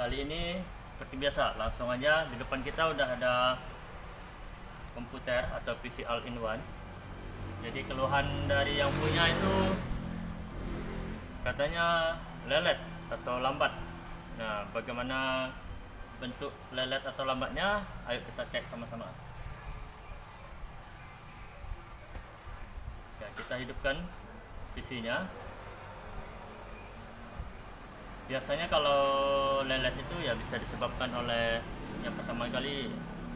kali ini seperti biasa, langsung aja di depan kita udah ada komputer atau PC all-in-one. Jadi keluhan dari yang punya itu katanya lelet atau lambat. Nah, bagaimana bentuk lelet atau lambatnya? Ayo kita cek sama-sama. Ya, kita hidupkan PC-nya. Biasanya kalau lelet itu ya bisa disebabkan oleh yang pertama kali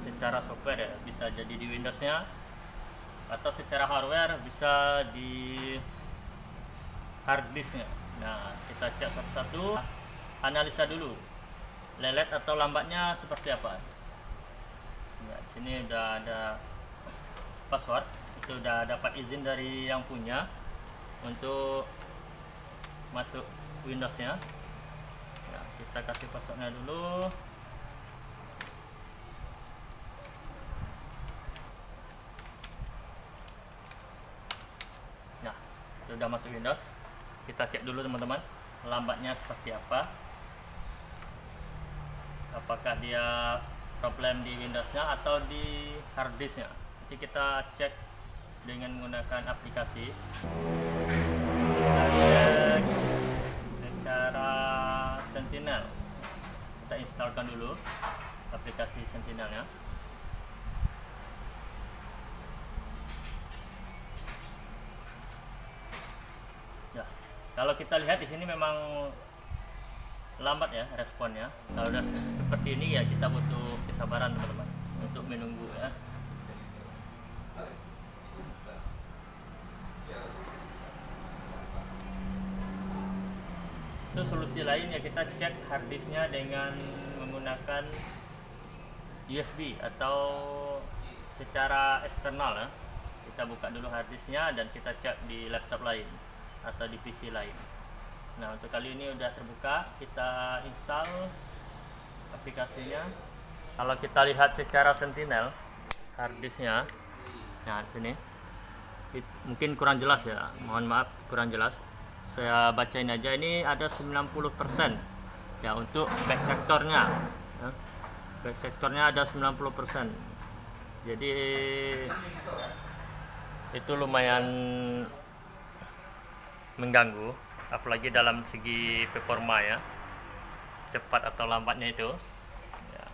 secara software ya, bisa jadi di Windows-nya, atau secara hardware bisa di hard disk-nya. Nah, kita cek satu-satu, analisa dulu lelet atau lambatnya seperti apa. Nah, sini udah ada password, itu udah dapat izin dari yang punya untuk masuk Windows-nya. Ya, kita kasih passwordnya dulu. Nah, sudah masuk Windows. Kita cek dulu teman-teman, lambatnya seperti apa. Apakah dia problem di Windows-nya atau di hard disk-nya. Nanti kita cek dengan menggunakan aplikasi. Kita cek secara Sentinel. Kita instalkan dulu aplikasi Sentinelnya. Ya, kalau kita lihat di sini memang lambat ya responnya. Kalau udah seperti ini ya kita butuh kesabaran teman-teman untuk menunggu ya. Itu solusi lain ya, kita cek harddisknya dengan menggunakan USB atau secara eksternal ya. Kita buka dulu harddisknya dan kita cek di laptop lain atau di PC lain. Nah, untuk kali ini udah terbuka, kita install aplikasinya. Kalau kita lihat secara Sentinel harddisknya, nah di sini mungkin kurang jelas ya, mohon maaf kurang jelas. Saya bacain aja, ini ada 90% ya untuk back sektornya ya. Back sektornya ada 90%, jadi itu lumayan mengganggu, apalagi dalam segi performa ya, cepat atau lambatnya itu ya.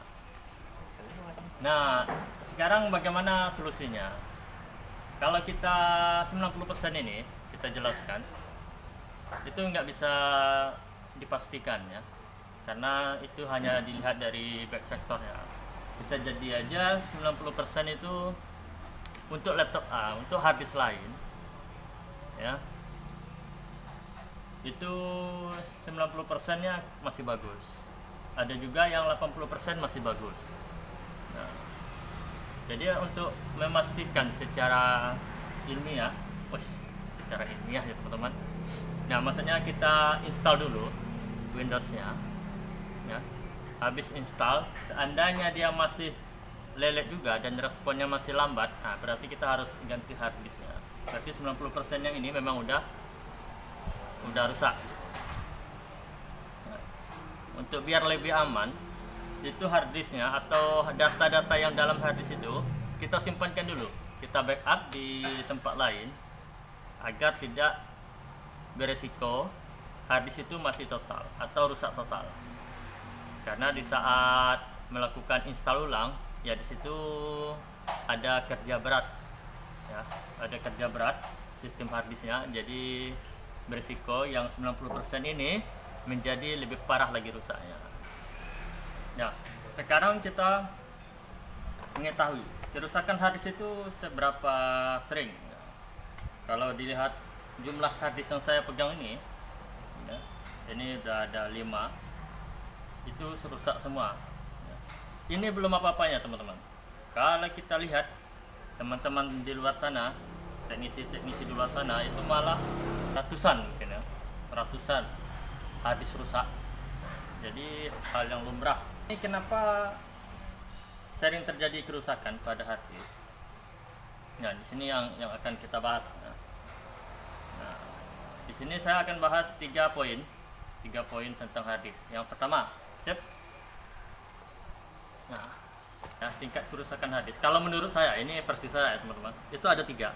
Nah, sekarang bagaimana solusinya? Kalau kita 90% ini kita jelaskan, itu nggak bisa dipastikan ya, karena itu hanya dilihat dari back sektornya. Bisa jadi aja 90% itu untuk laptop A, untuk harddisk lain ya, itu 90% nya masih bagus, ada juga yang 80% masih bagus. Nah, jadi untuk memastikan secara ilmiah, secara ilmiah ya teman-teman. Nah, maksudnya kita install dulu Windows-nya ya. Habis install, seandainya dia masih lelet juga dan responnya masih lambat, nah berarti kita harus ganti hard disk-nya. Berarti 90% yang ini memang udah rusak. Nah, untuk biar lebih aman, itu hard disk-nya atau data-data yang dalam hard disk itu kita simpankan dulu, kita backup di tempat lain agar tidak beresiko harddisk itu mati total atau rusak total. Karena di saat melakukan install ulang ya, di situ ada kerja berat ya, ada kerja berat sistem harddisknya, jadi beresiko yang 90% ini menjadi lebih parah lagi rusaknya. Ya, sekarang kita mengetahui kerusakan harddisk itu seberapa sering. Kalau dilihat jumlah harddisk yang saya pegang ini ya, ini udah ada 5, itu rusak semua ya. Ini belum apa-apanya teman-teman. Kalau kita lihat teman-teman di luar sana, teknisi-teknisi di luar sana, itu malah ratusan mungkin ya, ratusan harddisk rusak. Jadi hal yang lumrah. Ini kenapa sering terjadi kerusakan pada harddisk? Nah, di sini yang akan kita bahas. Nah, di sini saya akan bahas 3 poin tentang harddisk. Yang pertama, Nah, ya, tingkat kerusakan hard disk. Kalau menurut saya, ini versi saya teman-teman, itu ada 3.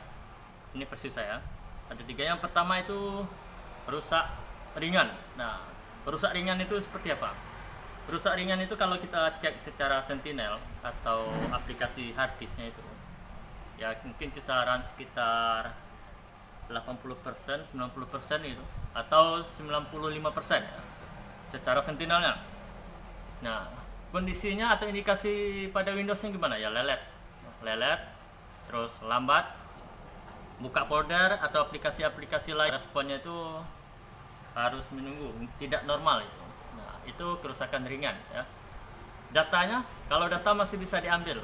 Ini versi saya. Ada 3. Yang pertama itu rusak ringan. Nah, rusak ringan itu seperti apa? Rusak ringan itu kalau kita cek secara Sentinel atau aplikasi hard disknya itu, ya mungkin kisaran sekitar 80%, 90% itu, atau 95% ya, secara Sentinelnya. Nah, kondisinya atau indikasi pada Windowsnya gimana ya? Lelet, terus lambat, buka folder atau aplikasi-aplikasi lain, responnya itu harus menunggu, tidak normal itu. Nah, itu kerusakan ringan ya. Datanya, kalau data masih bisa diambil,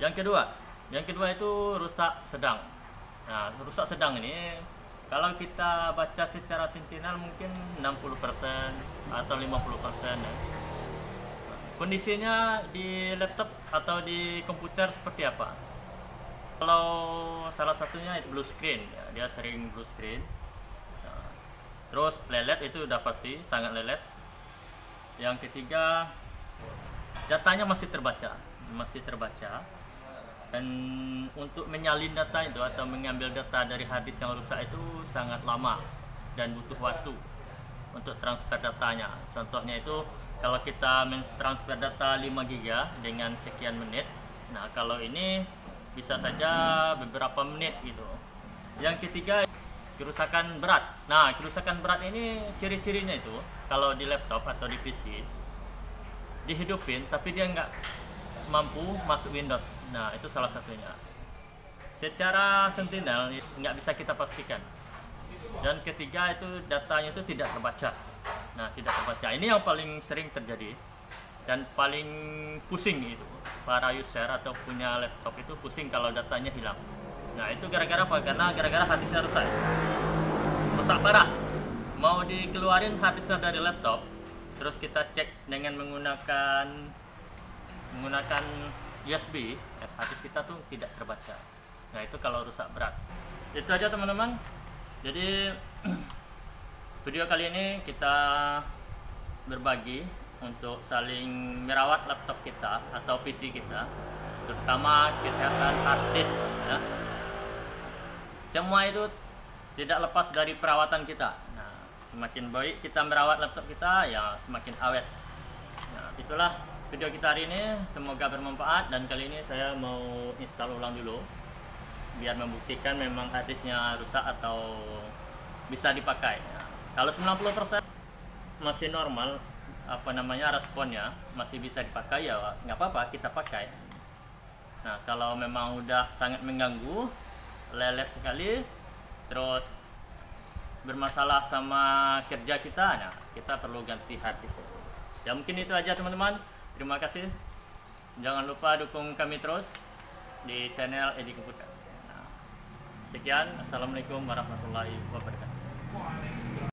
Yang kedua itu rusak sedang. Nah, rusak sedang ini kalau kita baca secara Sentinel mungkin 60% atau 50% ya. Kondisinya di laptop atau di komputer seperti apa? Kalau salah satunya blue screen ya, dia sering blue screen. Nah, terus lelet, itu udah pasti sangat lelet. Yang ketiga, datanya masih terbaca. Dan untuk menyalin data itu atau mengambil data dari hard disk yang rusak itu sangat lama dan butuh waktu untuk transfer datanya. Contohnya itu kalau kita mentransfer data 5 GB dengan sekian menit. Nah, kalau ini bisa saja beberapa menit gitu. Yang ketiga, kerusakan berat. Nah, kerusakan berat ini ciri-cirinya itu kalau di laptop atau di PC dihidupin tapi dia nggak mampu masuk Windows. Nah, itu salah satunya. Secara Sentinel nggak bisa kita pastikan. Dan ketiga itu datanya itu tidak terbaca. Nah, tidak terbaca. Ini yang paling sering terjadi dan paling pusing itu. Para user atau punya laptop itu pusing kalau datanya hilang. Nah, itu gara-gara apa? Gara-gara hard disknya rusak parah. Mau dikeluarin hard disknya dari laptop, terus kita cek dengan menggunakan USB, hard disk kita tuh tidak terbaca. Nah, itu kalau rusak berat. Itu aja teman-teman. Jadi video kali ini kita berbagi untuk saling merawat laptop kita atau PC kita, terutama kesehatan hard disk ya. Semua itu tidak lepas dari perawatan kita. Nah, semakin baik kita merawat laptop kita, ya semakin awet. Nah, itulah video kita hari ini, semoga bermanfaat. Dan kali ini saya mau install ulang dulu biar membuktikan memang hard disknya rusak atau bisa dipakai ya. Kalau 90% masih normal, responnya masih bisa dipakai, ya nggak apa-apa, kita pakai. Nah, kalau memang udah sangat mengganggu, lelet sekali, terus bermasalah sama kerja kita, nah kita perlu ganti hard disk. Ya mungkin itu aja teman-teman. Terima kasih. Jangan lupa dukung kami terus di channel Edi Komputer. Nah, sekian. Assalamualaikum warahmatullahi wabarakatuh.